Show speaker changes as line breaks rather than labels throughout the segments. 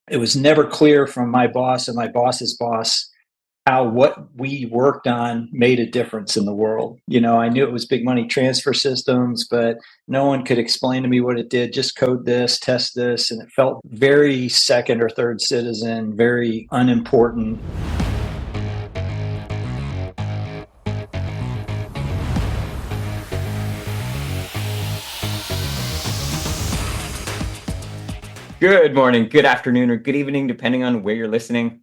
It was never clear from my boss and my boss's boss how what we worked on made a difference in the world. I knew it was big money transfer systems, but no one could explain to me what it did. Just code this, test this. And it felt very second or third citizen, very unimportant.
Good morning, good afternoon, or good evening, depending on where you're listening.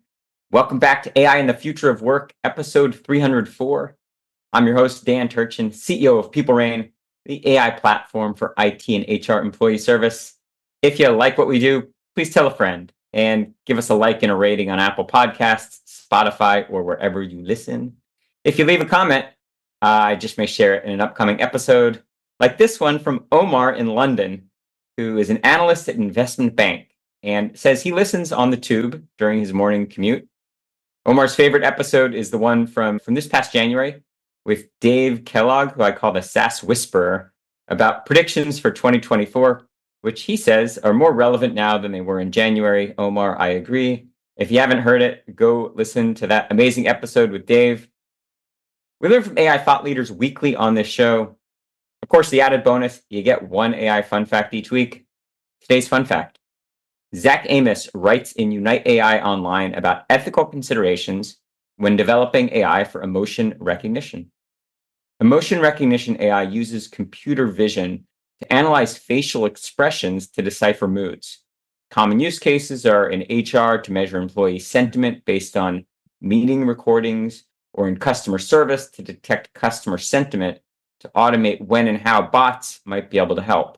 Welcome back to AI and the Future of Work, episode 304. I'm your host, Dan Turchin, CEO of PeopleReign, the AI platform for IT and HR employee service. If you like what we do, please tell a friend and give us a like and a rating on Apple Podcasts, Spotify, or wherever you listen. If you leave a comment, I just may share it in an upcoming episode, like this one from Omar in London, who is an analyst at an investment bank and says he listens on the tube during his morning commute. Omar's favorite episode is the one from this past January with Dave Kellogg, who I call the SaaS Whisperer, about predictions for 2024, which he says are more relevant now than they were in January. Omar, I agree. If you haven't heard it, go listen to that amazing episode with Dave. We learn from AI thought leaders weekly on this show. Of course, the added bonus, you get one AI fun fact each week. Today's fun fact. Zach Amos writes in Unite AI Online about ethical considerations when developing AI for emotion recognition. Emotion recognition AI uses computer vision to analyze facial expressions to decipher moods. Common use cases are in HR to measure employee sentiment based on meeting recordings, or in customer service to detect customer sentiment to automate when and how bots might be able to help,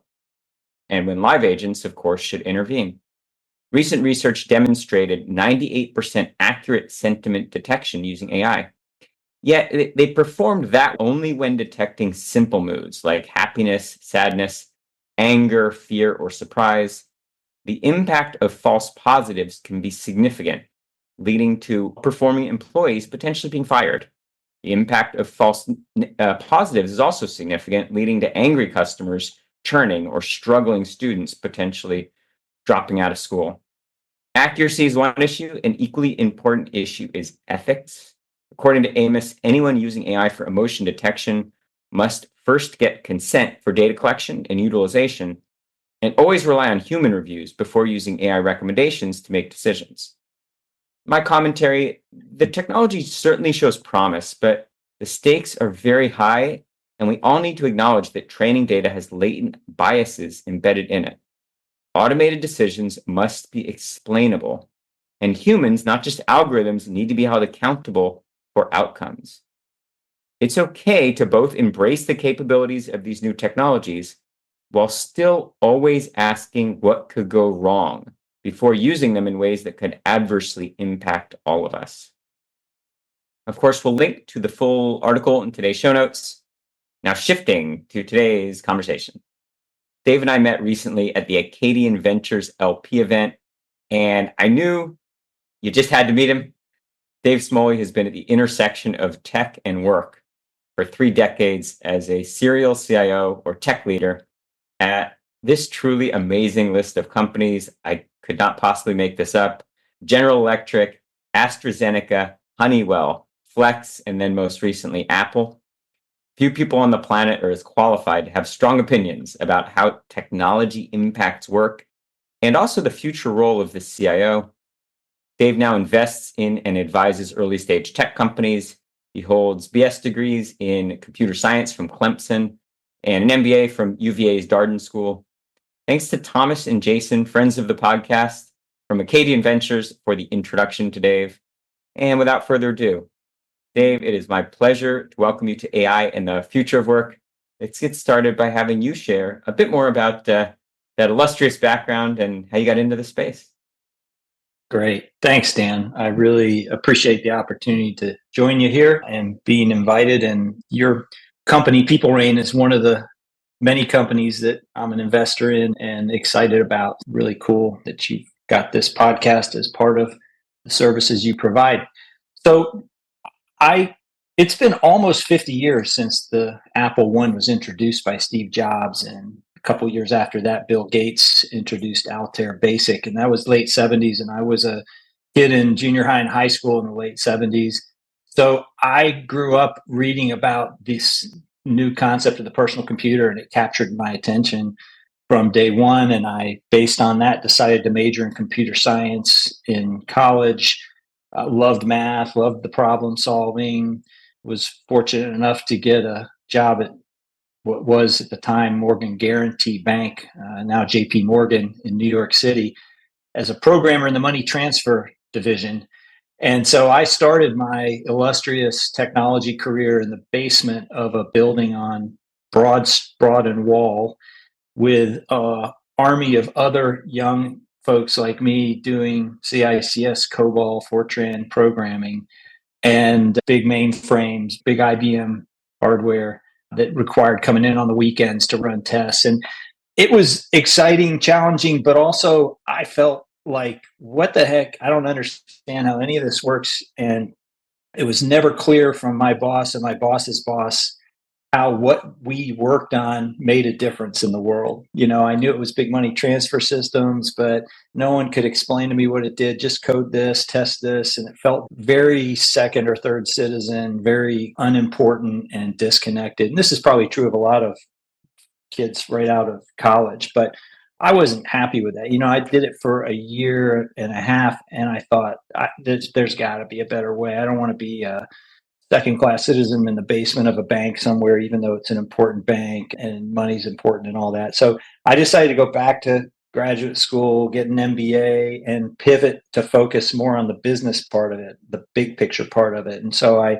and when live agents, of course, should intervene. Recent research demonstrated 98% accurate sentiment detection using AI. Yet they performed that only when detecting simple moods like happiness, sadness, anger, fear, or surprise. The impact of false positives can be significant, leading to performing employees potentially being fired. The impact of false positives is also significant, leading to angry customers churning or struggling students potentially dropping out of school. Accuracy is one issue. An equally important issue is ethics. According to Amos, anyone using AI for emotion detection must first get consent for data collection and utilization, and always rely on human reviews before using AI recommendations to make decisions. My commentary, the technology certainly shows promise, but the stakes are very high, and we all need to acknowledge that training data has latent biases embedded in it. Automated decisions must be explainable, and humans, not just algorithms, need to be held accountable for outcomes. It's okay to both embrace the capabilities of these new technologies while still always asking what could go wrong before using them in ways that could adversely impact all of us. Of course, we'll link to the full article in today's show notes. Now, shifting to today's conversation. Dave and I met recently at the Acadian Ventures LP event, and I knew you just had to meet him. Dave Smoley has been at the intersection of tech and work for 3 decades as a serial CIO or tech leader at this truly amazing list of companies. I could not possibly make this up. General Electric, AstraZeneca, Honeywell, Flex, and then most recently, Apple. Few people on the planet are as qualified to have strong opinions about how technology impacts work and also the future role of the CIO. Dave now invests in and advises early stage tech companies. He holds BS degrees in computer science from Clemson and an MBA from UVA's Darden School. Thanks to Thomas and Jason, friends of the podcast, from Acadian Ventures for the introduction to Dave. And without further ado, Dave, it is my pleasure to welcome you to AI and the Future of Work. Let's get started by having you share a bit more about that illustrious background and how you got into the space.
Great. Thanks, Dan. I really appreciate the opportunity to join you here and being invited. And your company, PeopleReign, is one of the many companies that I'm an investor in and excited about. Really cool that you've got this podcast as part of the services you provide. So it's been almost 50 years since the Apple I was introduced by Steve Jobs, and couple years after that, Bill Gates introduced Altair Basic, and that was late 70s. And I was a kid in junior high and high school in the late 70s. So I grew up reading about this new concept of the personal computer, and it captured my attention from day one. And I, based on that, decided to major in computer science in college. Loved math, loved the problem solving, was fortunate enough to get a job at what was at the time Morgan Guaranty Bank, now JP Morgan in New York City, as a programmer in the money transfer division. And so I started my illustrious technology career in the basement of a building on Broad and Wall with an army of other young folks like me doing CICS, COBOL, Fortran programming, and big mainframes, big IBM hardware that required coming in on the weekends to run tests. And it was exciting, challenging, but also I felt like, what the heck? I don't understand how any of this works. And it was never clear from my boss and my boss's boss how what we worked on made a difference in the world. I knew it was big money transfer systems, but no one could explain to me what it did. Just code this, test this. And it felt very second or third citizen, very unimportant and disconnected. And this is probably true of a lot of kids right out of college, but I wasn't happy with that. I did it for a year and a half, and I thought there's got to be a better way. I don't want to be a second-class citizen in the basement of a bank somewhere, even though it's an important bank and money's important and all that. So I decided to go back to graduate school, get an MBA, and pivot to focus more on the business part of it, the big picture part of it. And so I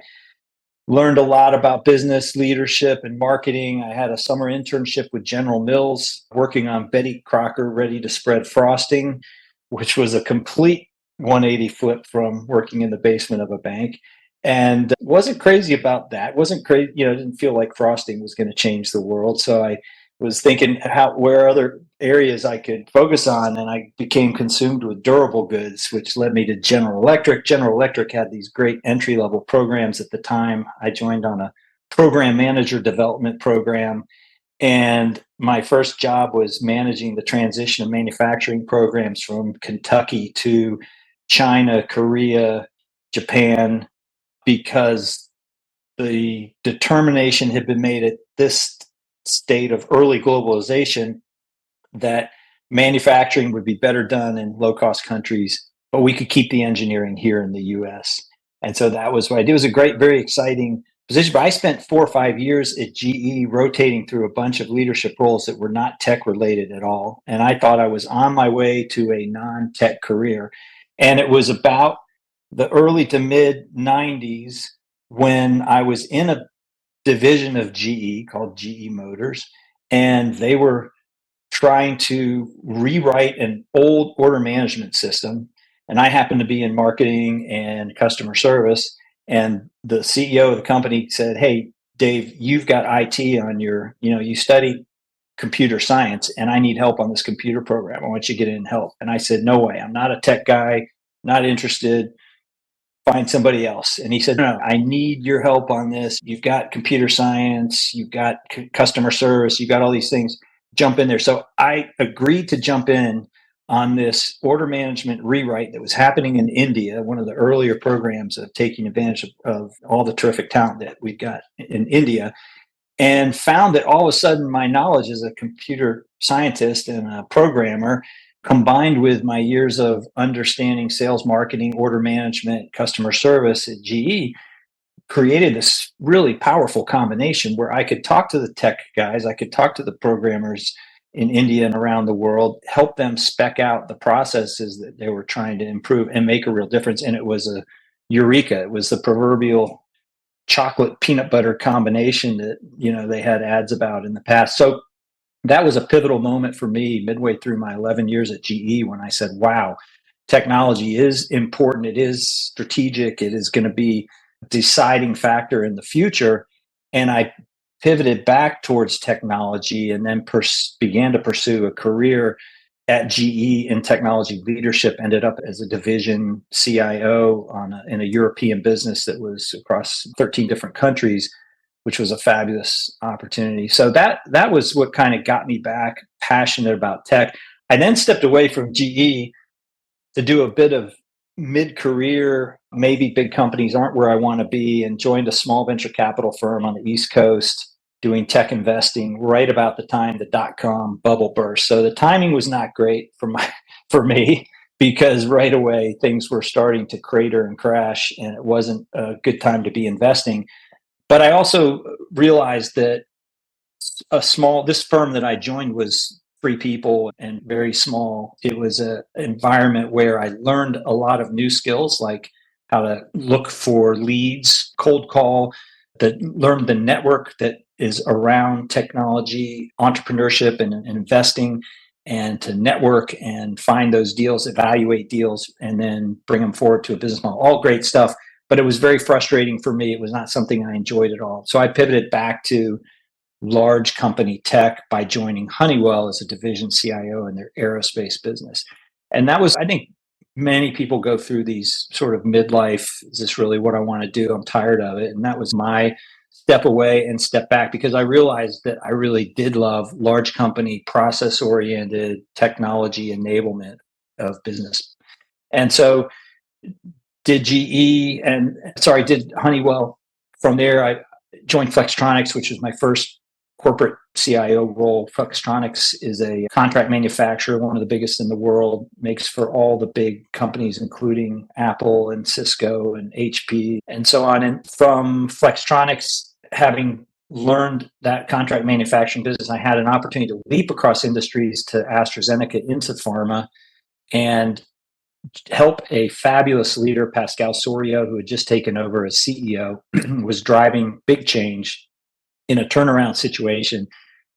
learned a lot about business leadership and marketing. I had a summer internship with General Mills working on Betty Crocker ready to spread frosting, which was a complete 180 flip from working in the basement of a bank. And wasn't crazy about that. Wasn't crazy, didn't feel like frosting was going to change the world. So I was thinking where other areas I could focus on, and I became consumed with durable goods, which led me to General Electric. General Electric had these great entry-level programs at the time. I joined on a program manager development program, and my first job was managing the transition of manufacturing programs from Kentucky to China, Korea, Japan, because the determination had been made at this state of early globalization that manufacturing would be better done in low-cost countries, but we could keep the engineering here in the US. And so that was what I did. It was a great, very exciting position. But I spent 4 or 5 years at GE rotating through a bunch of leadership roles that were not tech related at all. And I thought I was on my way to a non-tech career. And it was about the early to mid 90s when I was in a division of GE called GE Motors, and they were trying to rewrite an old order management system. And I happened to be in marketing and customer service. And the CEO of the company said, "Hey, Dave, you've got IT on your, you study computer science, and I need help on this computer program. I want you to get in and help." And I said, "No way. I'm not a tech guy, not interested. Find somebody else." And he said, "No, I need your help on this. You've got computer science, you've got customer service, you've got all these things. Jump in there." So I agreed to jump in on this order management rewrite that was happening in India, one of the earlier programs of taking advantage of all the terrific talent that we've got in India, and found that all of a sudden my knowledge as a computer scientist and a programmer, combined with my years of understanding sales, marketing, order management, customer service at GE, created this really powerful combination where I could talk to the tech guys, I could talk to the programmers in India and around the world, help them spec out the processes that they were trying to improve and make a real difference. And it was a eureka. It was the proverbial chocolate peanut butter combination that they had ads about in the past. So that was a pivotal moment for me midway through my 11 years at GE when I said, wow, technology is important. It is strategic. It is going to be a deciding factor in the future. And I pivoted back towards technology and then began to pursue a career at GE in technology leadership, ended up as a division CIO in a European business that was across 13 different countries. which was a fabulous opportunity. So that was what kind of got me back passionate about tech. I then stepped away from GE to do a bit of mid-career, maybe big companies aren't where I want to be, and joined a small venture capital firm on the East Coast doing tech investing right about the time the dot-com bubble burst. So the timing was not great for me because right away things were starting to crater and crash, and it wasn't a good time to be investing. But I also realized that this firm that I joined was 3 people and very small. It was an environment where I learned a lot of new skills, like how to look for leads, cold call, that learned the network that is around technology, entrepreneurship, and investing, and to network and find those deals, evaluate deals, and then bring them forward to a business model. All great stuff. But it was very frustrating for me. It was not something I enjoyed at all. So I pivoted back to large company tech by joining Honeywell as a division CIO in their aerospace business. And that was, I think, many people go through these sort of midlife, is this really what I want to do? I'm tired of it. And that was my step away and step back because I realized that I really did love large company, process-oriented technology enablement of business. And so did Honeywell. From there, I joined Flextronics, which was my first corporate CIO role. Flextronics is a contract manufacturer, one of the biggest in the world, makes for all the big companies, including Apple and Cisco and HP and so on. And from Flextronics, having learned that contract manufacturing business, I had an opportunity to leap across industries to AstraZeneca into pharma and help a fabulous leader, Pascal Soriot, who had just taken over as CEO, was driving big change in a turnaround situation,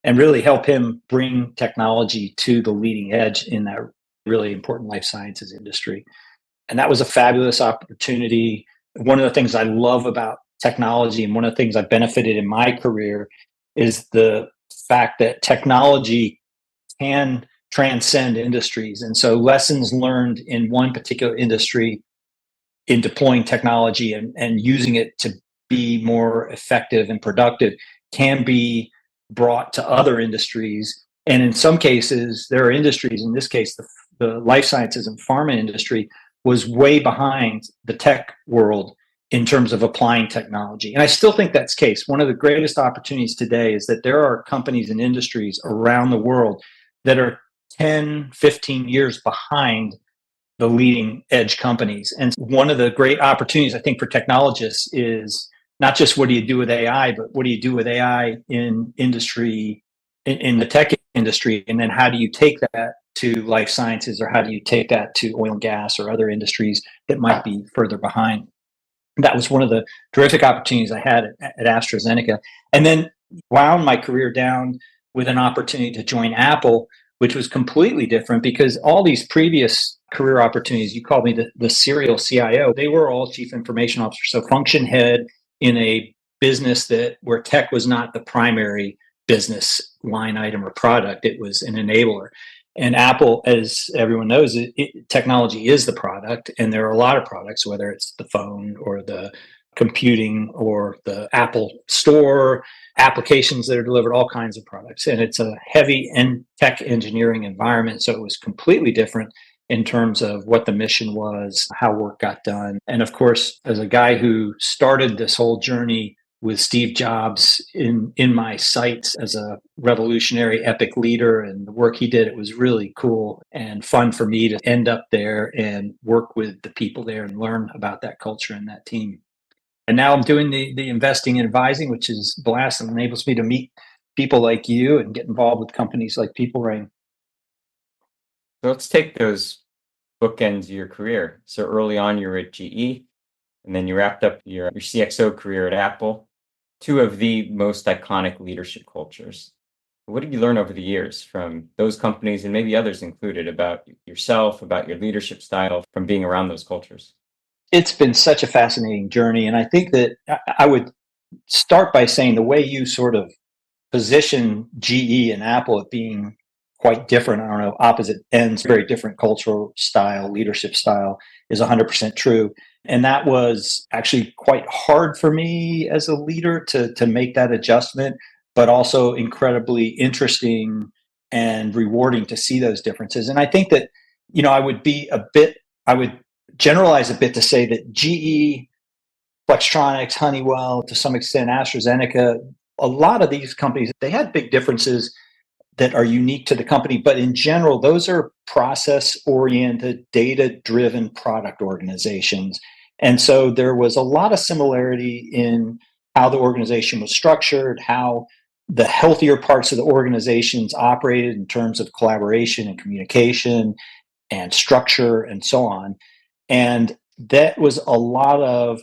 and really help him bring technology to the leading edge in that really important life sciences industry. And that was a fabulous opportunity. One of the things I love about technology, and one of the things I've benefited in my career, is the fact that technology can transcend industries. And so lessons learned in one particular industry in deploying technology and using it to be more effective and productive can be brought to other industries. And in some cases, there are industries, in this case, the life sciences and pharma industry was way behind the tech world in terms of applying technology. And I still think that's the case. One of the greatest opportunities today is that there are companies and industries around the world that are 10, 15 years behind the leading edge companies. And one of the great opportunities, I think, for technologists is not just what do you do with AI, but what do you do with AI in industry, in the tech industry? And then how do you take that to life sciences, or how do you take that to oil and gas or other industries that might be further behind? That was one of the terrific opportunities I had at AstraZeneca. And then wound my career down with an opportunity to join Apple, which was completely different because all these previous career opportunities, you called me the serial CIO, they were all chief information officers. So function head in a business where tech was not the primary business line item or product, it was an enabler. And Apple, as everyone knows, technology is the product, and there are a lot of products, whether it's the phone or the computing or the Apple Store, applications that are delivered, all kinds of products. And it's a heavy tech engineering environment, so it was completely different in terms of what the mission was, how work got done. And of course, as a guy who started this whole journey with Steve Jobs in my sights as a revolutionary epic leader and the work he did, it was really cool and fun for me to end up there and work with the people there and learn about that culture and that team. And now I'm doing the investing and advising, which is blast and enables me to meet people like you and get involved with companies like PeopleReign.
So let's take those bookends of your career. So early on, you were at GE, and then you wrapped up your CXO career at Apple, two of the most iconic leadership cultures. What did you learn over the years from those companies, and maybe others included, about yourself, about your leadership style from being around those cultures?
It's been such a fascinating journey. And I think that I would start by saying the way you sort of position GE and Apple at being quite different, I don't know, opposite ends, very different cultural style, leadership style, is 100% true. And that was actually quite hard for me as a leader to make that adjustment, but also incredibly interesting and rewarding to see those differences. And I think that, I would generalize a bit to say that GE, Flextronics, Honeywell, to some extent, AstraZeneca, a lot of these companies, they had big differences that are unique to the company. But in general, those are process-oriented, data-driven product organizations. And so there was a lot of similarity in how the organization was structured, how the healthier parts of the organizations operated in terms of collaboration and communication and structure and so on. And that was a lot of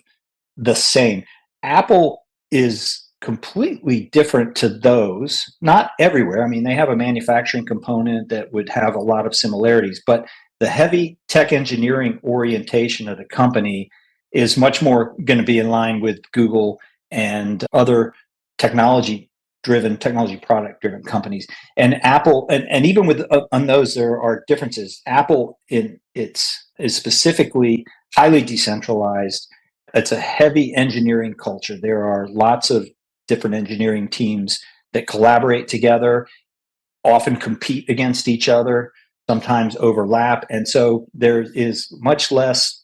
the same. Apple is completely different to those, not everywhere. I mean, they have a manufacturing component that would have a lot of similarities, but the heavy tech engineering orientation of the company is much more going to be in line with Google and other technology product driven companies. And Apple, and even with on those, there are differences. Apple is specifically highly decentralized. It's a heavy engineering culture. There are lots of different engineering teams that collaborate together, often compete against each other, sometimes overlap. And so there is much less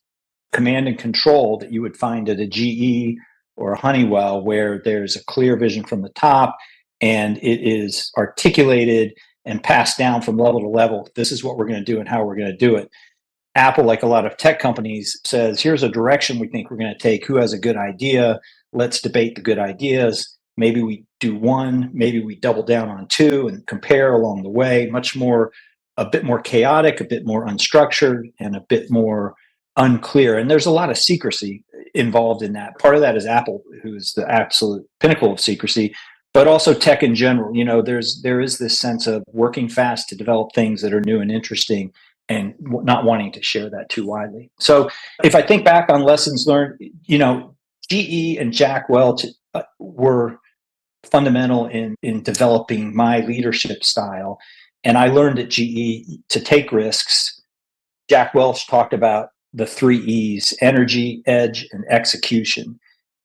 command and control that you would find at a GE or a Honeywell, where there's a clear vision from the top and it is articulated and passed down from level to level. This is what we're going to do and how we're going to do it. Apple, like a lot of tech companies, says, here's a direction we think we're going to take. Who has a good idea? Let's debate the good ideas. Maybe we do one, maybe we double down on two and compare along the way. A bit more chaotic, a bit more unstructured, and a bit more unclear. And there's a lot of secrecy involved in that. Part of that is Apple, who is the absolute pinnacle of secrecy, but also tech in general. There is this sense of working fast to develop things that are new and interesting, and not wanting to share that too widely. So if I think back on lessons learned, GE and Jack Welch were fundamental in developing my leadership style. And I learned at GE to take risks. Jack Welch talked about the 3 E's: energy, edge, and execution.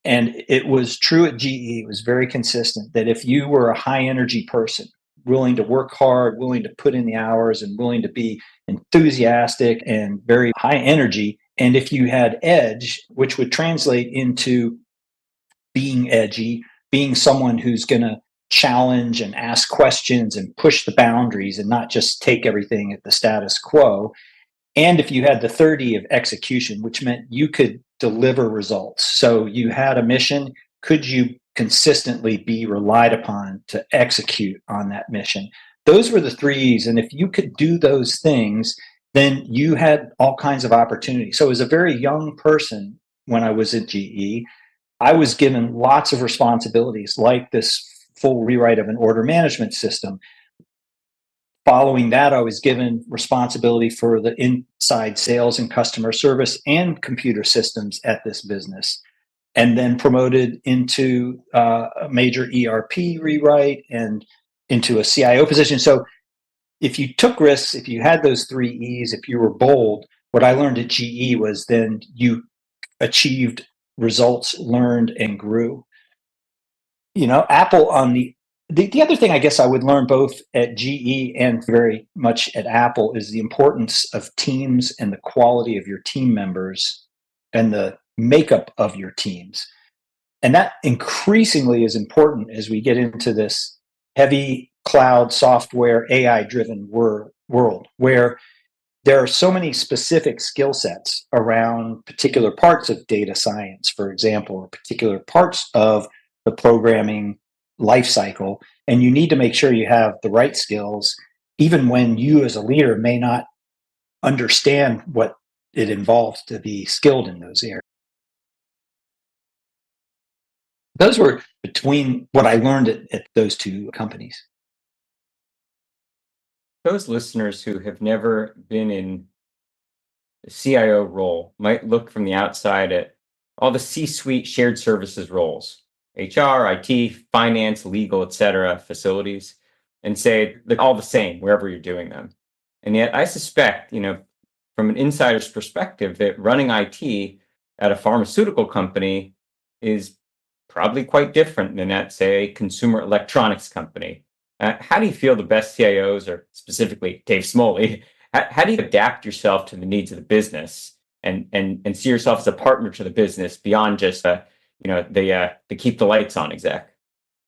And it was true at GE. It was very consistent that if you were a high energy person, willing to work hard, willing to put in the hours, and willing to be enthusiastic and very high energy, and if you had edge, which would translate into being edgy, being someone who's going to challenge and ask questions and push the boundaries and not just take everything at the status quo. And if you had the 30 of execution, which meant you could deliver results. So you had a mission. Could you consistently be relied upon to execute on that mission? Those were the 3 E's. And if you could do those things, then you had all kinds of opportunities. So as a very young person, when I was at GE, I was given lots of responsibilities, like this full rewrite of an order management system. Following that, I was given responsibility for the inside sales and customer service and computer systems at this business, and then promoted into a major ERP rewrite and into a CIO position. So if you took risks, if you had those 3 E's, if you were bold, what I learned at GE was then you achieved results, learned, and grew. Apple on the other thing I guess I would learn both at GE and very much at Apple is the importance of teams and the quality of your team members and the makeup of your teams. And that increasingly is important as we get into this heavy cloud software, AI-driven world, where there are so many specific skill sets around particular parts of data science, for example, or particular parts of the programming life cycle. And you need to make sure you have the right skills, even when you as a leader may not understand what it involves to be skilled in those areas. Those were between what I learned at those 2 companies.
Those listeners who have never been in the CIO role might look from the outside at all the C-suite shared services roles, HR, IT, finance, legal, etc., facilities, and say they're all the same wherever you're doing them. And yet I suspect, from an insider's perspective, that running IT at a pharmaceutical company is probably quite different than at, say, a consumer electronics company. How do you feel the best CIOs, or specifically Dave Smoley, how do you adapt yourself to the needs of the business and see yourself as a partner to the business beyond just the keep the lights on exec?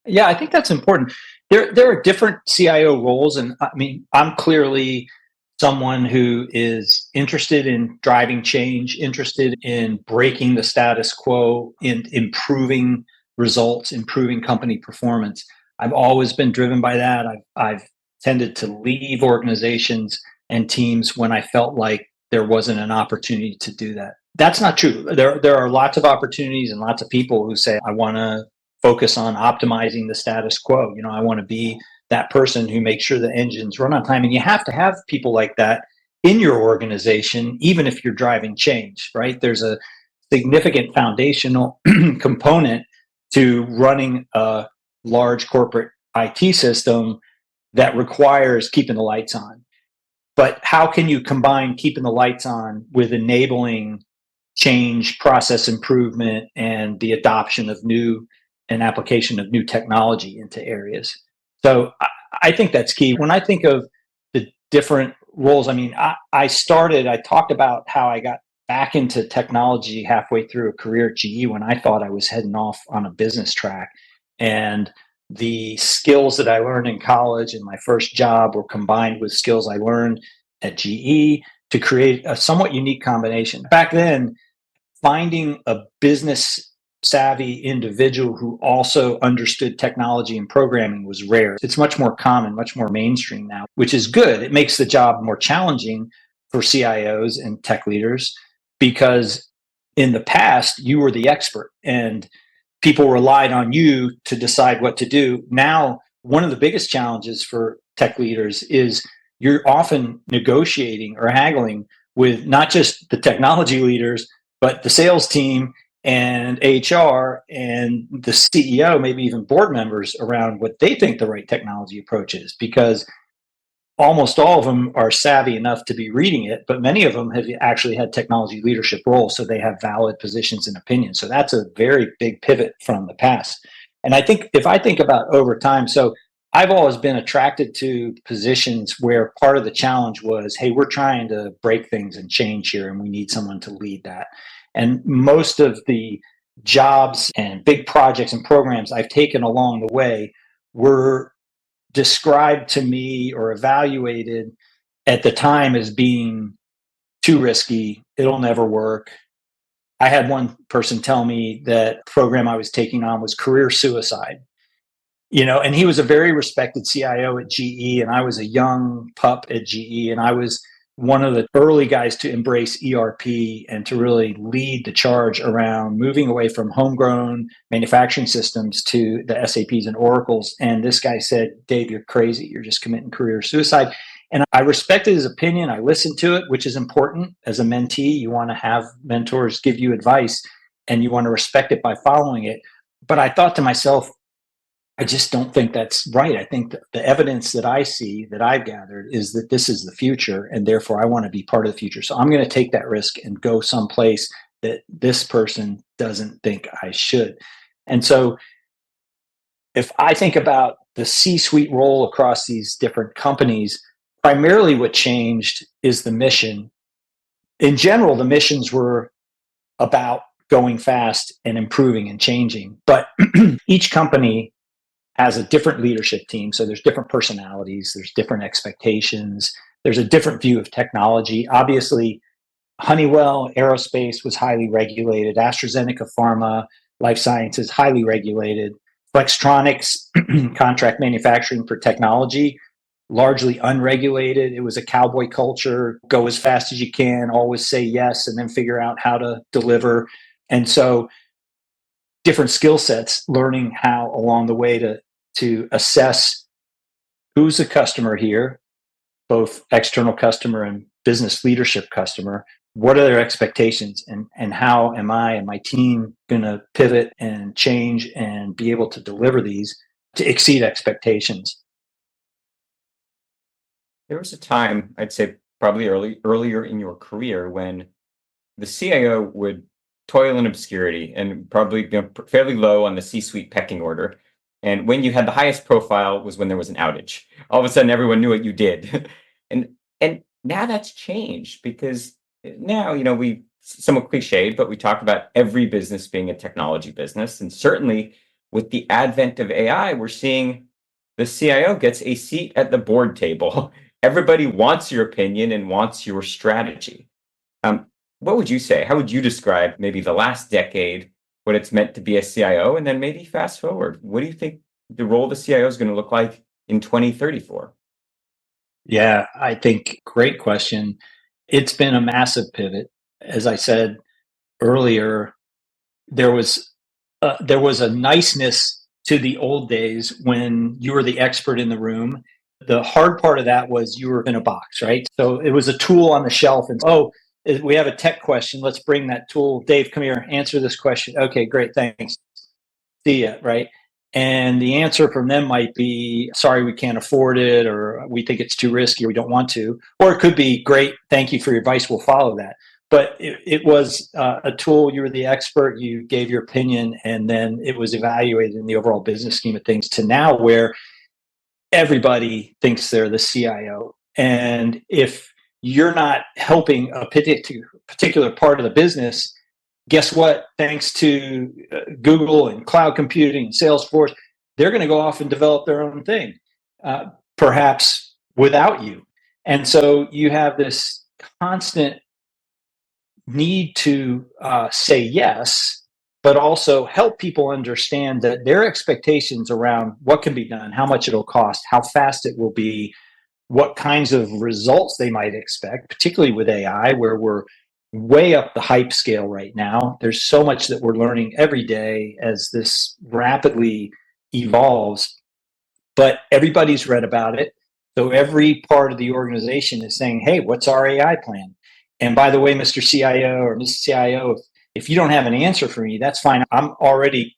Yeah, I think that's important. There are different CIO roles, and I mean, I'm clearly someone who is interested in driving change, interested in breaking the status quo, in improving results, improving company performance. I've always been driven by that. I've tended to leave organizations and teams when I felt like there wasn't an opportunity to do that. That's not true. There are lots of opportunities and lots of people who say, I want to focus on optimizing the status quo. I want to be that person who makes sure the engines run on time. And you have to have people like that in your organization, even if you're driving change, right? There's a significant foundational component to running a large corporate IT system that requires keeping the lights on. But how can you combine keeping the lights on with enabling change, process improvement, and the adoption of new and application of new technology into areas? So I think that's key. When I think of the different roles, I mean, I talked about how I got back into technology halfway through a career at GE when I thought I was heading off on a business track. And the skills that I learned in college and my first job were combined with skills I learned at GE to create a somewhat unique combination. Back then, finding a business savvy individual who also understood technology and programming was rare. It's much more common, much more mainstream now, which is good. It makes the job more challenging for CIOs and tech leaders because in the past, you were the expert and people relied on you to decide what to do. Now, one of the biggest challenges for tech leaders is you're often negotiating or haggling with not just the technology leaders, but the sales team and HR and the CEO, maybe even board members around what they think the right technology approach is, because almost all of them are savvy enough to be reading it, but many of them have actually had technology leadership roles, so they have valid positions and opinions. So that's a very big pivot from the past. And I think if I think about over time, so I've always been attracted to positions where part of the challenge was, hey, we're trying to break things and change here, and we need someone to lead that. And most of the jobs and big projects and programs I've taken along the way were described to me or evaluated at the time as being too risky. It'll never work. I had one person tell me that program I was taking on was career suicide. And he was a very respected CIO at GE, and I was a young pup at GE, and I was one of the early guys to embrace ERP and to really lead the charge around moving away from homegrown manufacturing systems to the SAPs and Oracles. And this guy said, Dave, you're crazy. You're just committing career suicide. And I respected his opinion. I listened to it, which is important. As a mentee, you want to have mentors give you advice and you want to respect it by following it. But I thought to myself, I just don't think that's right. I think that the evidence that I see, that I've gathered, is that this is the future, and therefore I want to be part of the future. So I'm going to take that risk and go someplace that this person doesn't think I should. And so if I think about the C-suite role across these different companies, primarily what changed is the mission. In general, the missions were about going fast and improving and changing, but each company has a different leadership team. So there's different personalities, there's different expectations, there's a different view of technology. Obviously, Honeywell aerospace was highly regulated. AstraZeneca pharma, life sciences, highly regulated. Flextronics, contract manufacturing for technology, largely unregulated. It was a cowboy culture, go as fast as you can, always say yes, and then figure out how to deliver. And so different skill sets, learning how along the way to assess who's a customer here, both external customer and business leadership customer. What are their expectations, and how am I and my team going to pivot and change and be able to deliver these to exceed expectations?
There was a time, I'd say probably earlier in your career, when the CIO would toil and obscurity, and probably fairly low on the C-suite pecking order. And when you had the highest profile was when there was an outage. All of a sudden, everyone knew what you did. and now that's changed, because now, we somewhat cliched, but we talk about every business being a technology business. And certainly with the advent of AI, we're seeing the CIO gets a seat at the board table. Everybody wants your opinion and wants your strategy. What would you say? How would you describe maybe the last decade, what it's meant to be a CIO? And then maybe fast forward, what do you think the role of the CIO is going to look like in 2034?
Yeah, I think great question. It's been a massive pivot. As I said earlier, there was a niceness to the old days when you were the expert in the room. The hard part of that was you were in a box, right? So it was a tool on the shelf, and we have a tech question. Let's bring that tool. Dave, come here, answer this question. Okay, great, thanks. See ya, right? And the answer from them might be, sorry, we can't afford it, or we think it's too risky, or we don't want to. Or it could be, great, thank you for your advice, we'll follow that. But it was a tool. You were the expert, you gave your opinion, and then it was evaluated in the overall business scheme of things, to now where everybody thinks they're the CIO. And if you're not helping a particular part of the business, guess what? Thanks to Google and cloud computing and Salesforce, they're going to go off and develop their own thing, perhaps without you. And so you have this constant need to say yes, but also help people understand that their expectations around what can be done, how much it'll cost, how fast it will be, what kinds of results they might expect, particularly with AI, where we're way up the hype scale right now. There's so much that we're learning every day as this rapidly evolves, but everybody's read about it. So every part of the organization is saying, hey, what's our AI plan? And by the way, Mr. CIO or Mrs. CIO, if you don't have an answer for me, that's fine. I'm already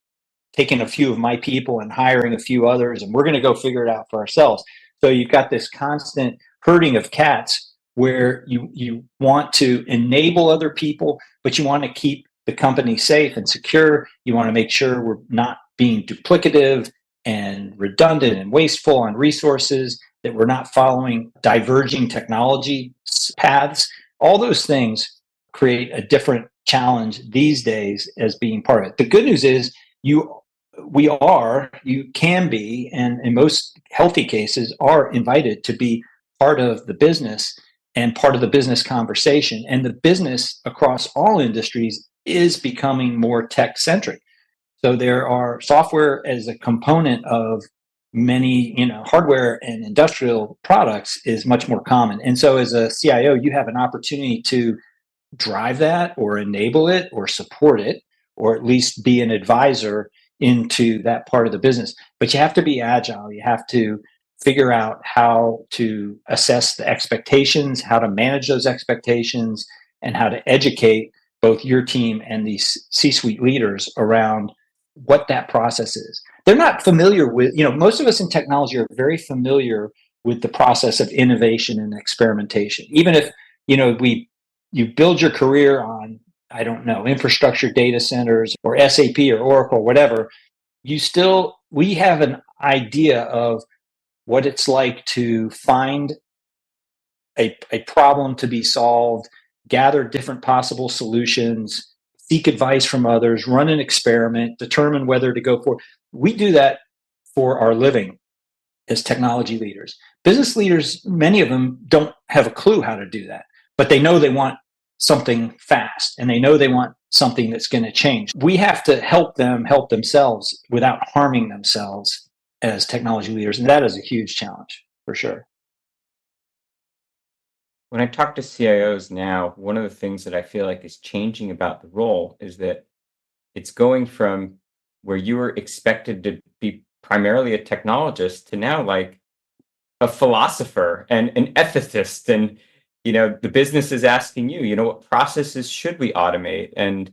taking a few of my people and hiring a few others, and we're going to go figure it out for ourselves. So you've got this constant herding of cats where you want to enable other people, but you want to keep the company safe and secure. You want to make sure we're not being duplicative and redundant and wasteful on resources, that we're not following diverging technology paths. All those things create a different challenge these days as being part of it. The good news is you can be, and in most healthy cases are invited to be part of the business and part of the business conversation. And the business across all industries is becoming more tech centric. So there are software as a component of many, hardware and industrial products is much more common. And so as a CIO, you have an opportunity to drive that or enable it or support it, or at least be an advisor into that part of the business. But you have to be agile. You have to figure out how to assess the expectations, how to manage those expectations, and how to educate both your team and these C-suite leaders around what that process is. They're not familiar with, most of us in technology are very familiar with the process of innovation and experimentation. Even if, you build your career on, I don't know, infrastructure data centers or SAP or Oracle, whatever, we have an idea of what it's like to find a problem to be solved, gather different possible solutions, seek advice from others, run an experiment, determine whether to go forward. We do that for our living as technology leaders. Business leaders, many of them don't have a clue how to do that, but they know they want something fast and they know they want something that's going to change. We have to help them help themselves without harming themselves as technology leaders. And that is a huge challenge for sure.
When I talk to CIOs now, one of the things that I feel like is changing about the role is that it's going from where you were expected to be primarily a technologist to now like a philosopher and an ethicist. And, the business is asking you, what processes should we automate? And,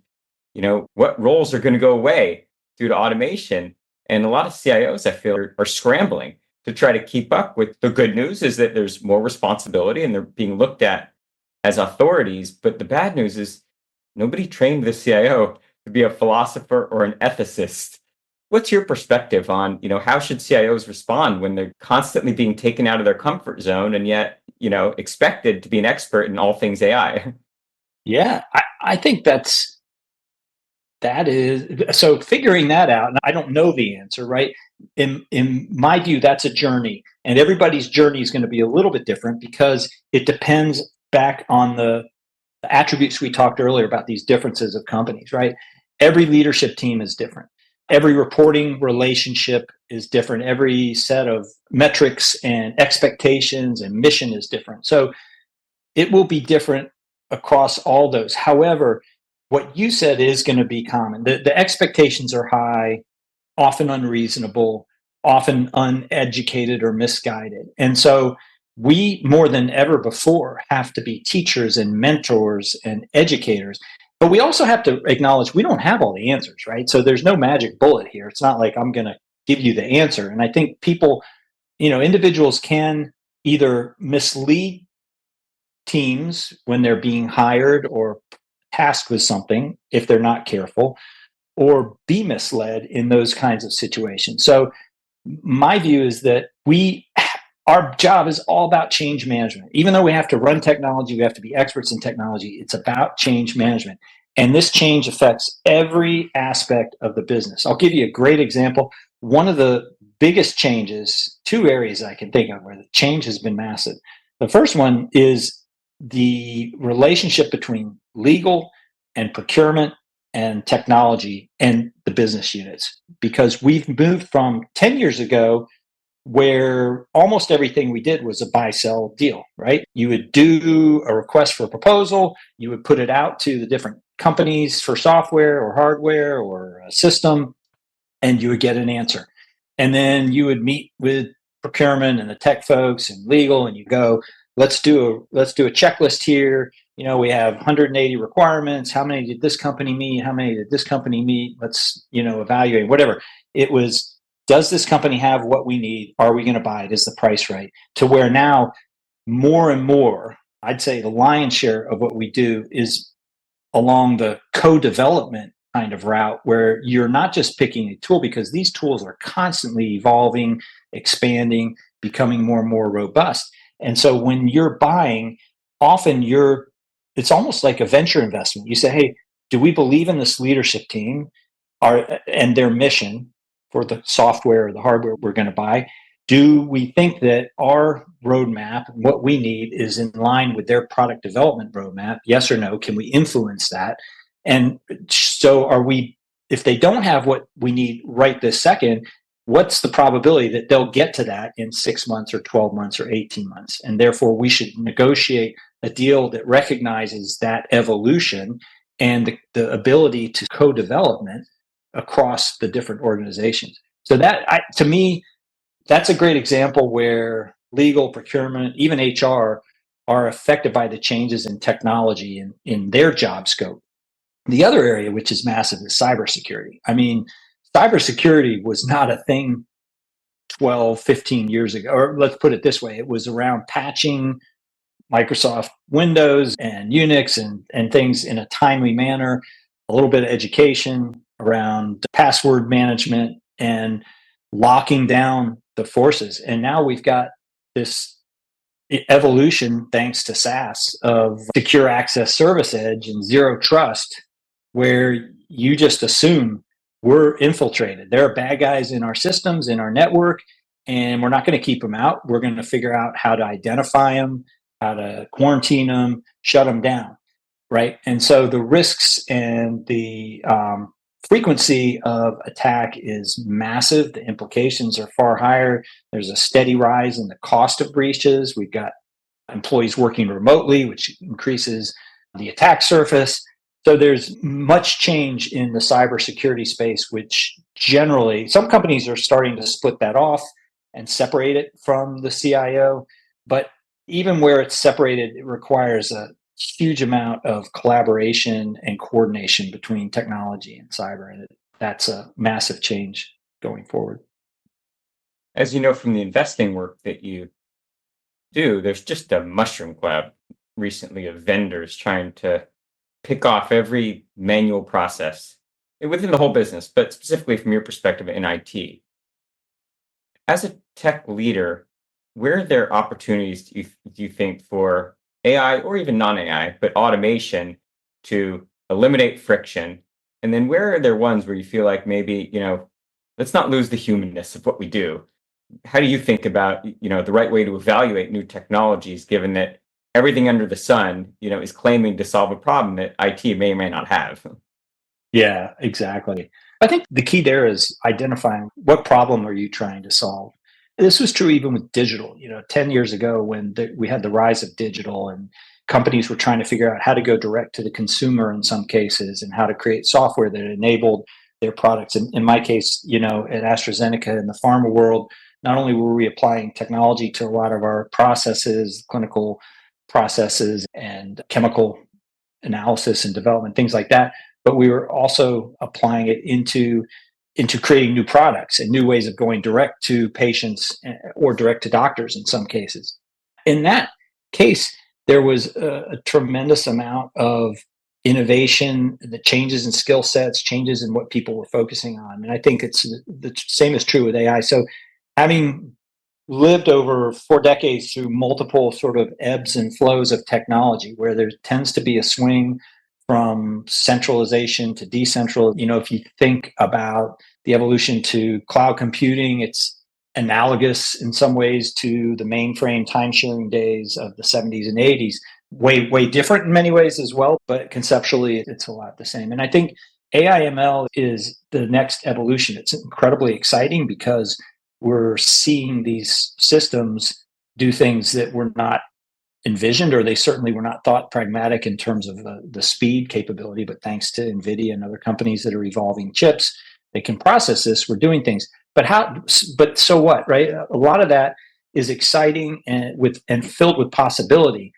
what roles are going to go away due to automation? And a lot of CIOs, I feel, are scrambling to try to keep up with. The good news is that there's more responsibility and they're being looked at as authorities. But the bad news is nobody trained the CIO to be a philosopher or an ethicist. What's your perspective on, how should CIOs respond when they're constantly being taken out of their comfort zone and yet, expected to be an expert in all things AI?
Yeah, I think that is so figuring that out, and I don't know the answer, right? In my view, that's a journey, and everybody's journey is going to be a little bit different because it depends back on the attributes we talked earlier about these differences of companies, right? Every leadership team is different. Every reporting relationship is different. Every set of metrics and expectations and mission is different. So it will be different across all those. However, what you said is going to be common. The expectations are high, often unreasonable, often uneducated or misguided. And so we, more than ever before, have to be teachers and mentors and educators. But we also have to acknowledge we don't have all the answers, right? So there's no magic bullet here. It's not like I'm going to give you the answer. And I think people, individuals can either mislead teams when they're being hired or tasked with something if they're not careful, or be misled in those kinds of situations. So my view is that our job is all about change management. Even though we have to run technology, we have to be experts in technology, it's about change management. And this change affects every aspect of the business. I'll give you a great example. One of the biggest changes, two areas I can think of where the change has been massive. The first one is the relationship between legal and procurement and technology and the business units, because we've moved from 10 years ago where almost everything we did was a buy-sell deal, right? You would do a request for a proposal, you would put it out to the different companies for software or hardware or a system, and you would get an answer. And then you would meet with procurement and the tech folks and legal, and you go, let's do a checklist here. We have 180 requirements. How many did this company meet? How many did this company meet? Let's, evaluate whatever. It was, does this company have what we need? Are we going to buy it? Is the price right? To where now more and more, I'd say the lion's share of what we do is along the co-development kind of route, where you're not just picking a tool, because these tools are constantly evolving, expanding, becoming more and more robust. And so when you're buying, often it's almost like a venture investment. You say, hey, do we believe in this leadership team and their mission for the software or the hardware we're going to buy? Do we think that our roadmap, what we need, is in line with their product development roadmap? Yes or no? Can we influence that? And so if they don't have what we need right this second, what's the probability that they'll get to that in 6 months or 12 months or 18 months? And therefore, we should negotiate a deal that recognizes that evolution and the ability to co-development across the different organizations. So to me, that's a great example where legal, procurement, even HR are affected by the changes in technology in their job scope. The other area, which is massive, is cybersecurity. I mean, cybersecurity was not a thing 12, 15 years ago, or let's put it this way, it was around patching Microsoft Windows and Unix and things in a timely manner, a little bit of education around password management and locking down the forces. And now we've got this evolution, thanks to SaaS, of secure access service edge and zero trust, where you just assume we're infiltrated. There are bad guys in our systems, in our network, and we're not going to keep them out. We're going to figure out how to identify them, how to quarantine them, shut them down, right? And so the risks and the frequency of attack is massive. The implications are far higher. There's a steady rise in the cost of breaches. We've got employees working remotely, which increases the attack surface. So there's much change in the cybersecurity space, which generally some companies are starting to split that off and separate it from the CIO. But even where it's separated, it requires a huge amount of collaboration and coordination between technology and cyber. And that's a massive change going forward.
As you know from the investing work that you do, there's just a mushroom cloud recently of vendors trying to pick off every manual process within the whole business, but specifically from your perspective in IT. As a tech leader, where are there opportunities do you think for AI or even non-AI, but automation to eliminate friction? And then where are there ones where you feel like maybe, let's not lose the humanness of what we do? How do you think about, the right way to evaluate new technologies, given that everything under the sun, is claiming to solve a problem that IT may or may not have?
Yeah, exactly. I think the key there is identifying what problem are you trying to solve. This was true even with digital. 10 years ago when we had the rise of digital and companies were trying to figure out how to go direct to the consumer in some cases and how to create software that enabled their products. And in my case, at AstraZeneca in the pharma world, not only were we applying technology to a lot of our processes, clinical processes and chemical analysis and development, things like that, but we were also applying it into creating new products and new ways of going direct to patients or direct to doctors in some cases. In that case, there was a tremendous amount of innovation, the changes in skill sets, changes in what people were focusing on. And I think it's the same is true with AI. So having lived over 4 decades through multiple sort of ebbs and flows of technology, where there tends to be a swing from centralization to decentralization. If you think about the evolution to cloud computing, it's analogous in some ways to the mainframe time sharing days of the 70s and 80s. Way different in many ways as well, but conceptually it's a lot the same. And I think AI/ML is the next evolution. It's incredibly exciting because we're seeing these systems do things that were not envisioned, or they certainly were not thought pragmatic in terms of the speed capability. But thanks to NVIDIA and other companies that are evolving chips, they can process this. We're doing things. But so what, right? A lot of that is exciting and filled with possibility.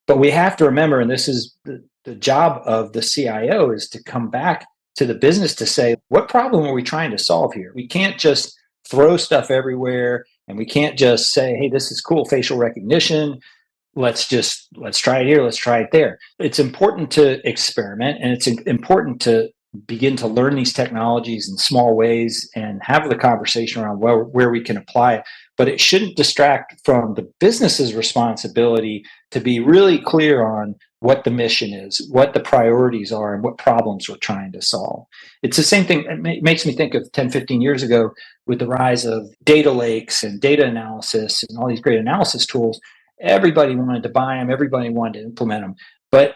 But we have to remember, and this is the job of the CIO, is to come back to the business to say, what problem are we trying to solve here? We can't just throw stuff everywhere, and we can't just say, hey, this is cool, facial recognition. Let's try it here, let's try it there. It's important to experiment, and it's important to begin to learn these technologies in small ways and have the conversation around where we can apply it. But it shouldn't distract from the business's responsibility to be really clear on what the mission is, what the priorities are, and what problems we're trying to solve. It's the same thing. It makes me think of 10, 15 years ago with the rise of data lakes and data analysis and all these great analysis tools. Everybody wanted to buy them. Everybody wanted to implement them. But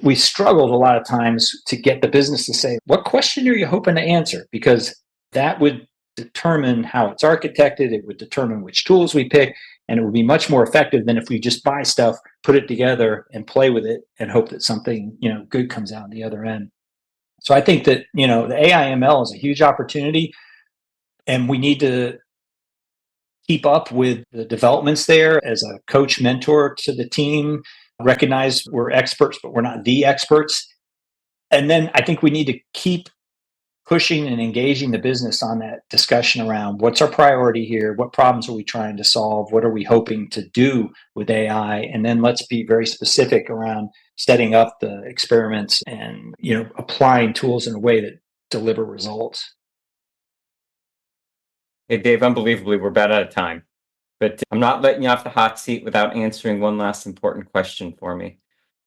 we struggled a lot of times to get the business to say, what question are you hoping to answer? Because that would determine how it's architected. It would determine which tools we pick. And it would be much more effective than if we just buy stuff, put it together and play with it and hope that something, good comes out the other end. So I think that, the AI/ML is a huge opportunity, and we need to keep up with the developments there as a coach mentor to the team, recognize we're experts, but we're not the experts. And then I think we need to keep pushing and engaging the business on that discussion around what's our priority here, what problems are we trying to solve, what are we hoping to do with AI, and then let's be very specific around setting up the experiments and applying tools in a way that deliver results.
Hey, Dave, unbelievably, we're about out of time. But I'm not letting you off the hot seat without answering one last important question for me.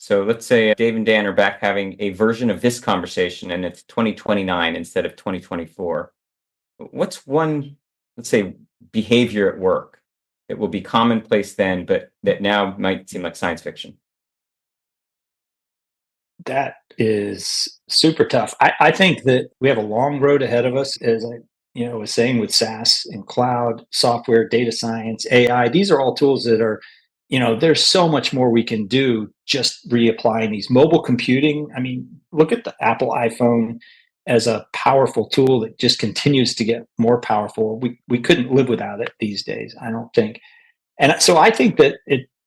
So let's say Dave and Dan are back having a version of this conversation and it's 2029 instead of 2024. What's one, let's say, behavior at work that will be commonplace then, but that now might seem like science fiction?
That is super tough. I think that we have a long road ahead of us, as I was saying, with SaaS and cloud software, data science, AI. These are all tools that are, there's so much more we can do just reapplying these. Mobile computing, I mean, look at the Apple iPhone as a powerful tool that just continues to get more powerful. We couldn't live without it these days, I don't think. And so I think that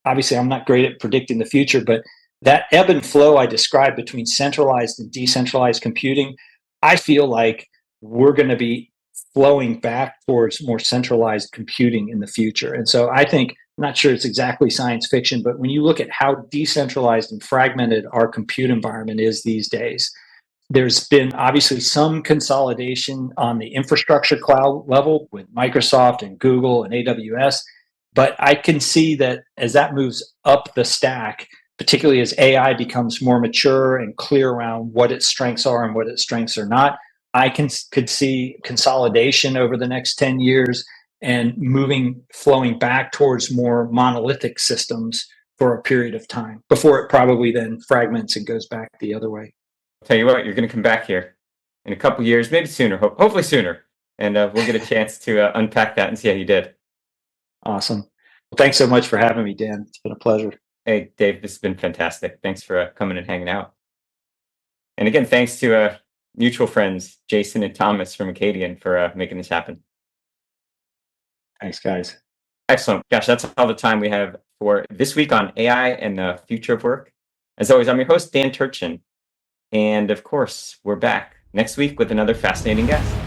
obviously I'm not great at predicting the future, but that ebb and flow I described between centralized and decentralized computing, I feel like we're going to be flowing back towards more centralized computing in the future. And so I think not sure it's exactly science fiction, but when you look at how decentralized and fragmented our compute environment is these days, there's been obviously some consolidation on the infrastructure cloud level with Microsoft and Google and AWS. But I can see that as that moves up the stack, particularly as AI becomes more mature and clear around what its strengths are and what its strengths are not, could see consolidation over the next 10 years and flowing back towards more monolithic systems for a period of time before it probably then fragments and goes back the other way.
I'll tell you what, you're going to come back here in a couple years, maybe sooner, hopefully sooner, and we'll get a chance to unpack that and see how you did.
Awesome. Well, thanks so much for having me, Dan. It's been a pleasure.
Hey, Dave, this has been fantastic. Thanks for coming and hanging out. And again, thanks to mutual friends, Jason and Thomas from Acadian, for making this happen.
Thanks, guys.
Excellent. Gosh, that's all the time we have for this week on AI and the future of work. As always, I'm your host, Dan Turchin. And of course, we're back next week with another fascinating guest.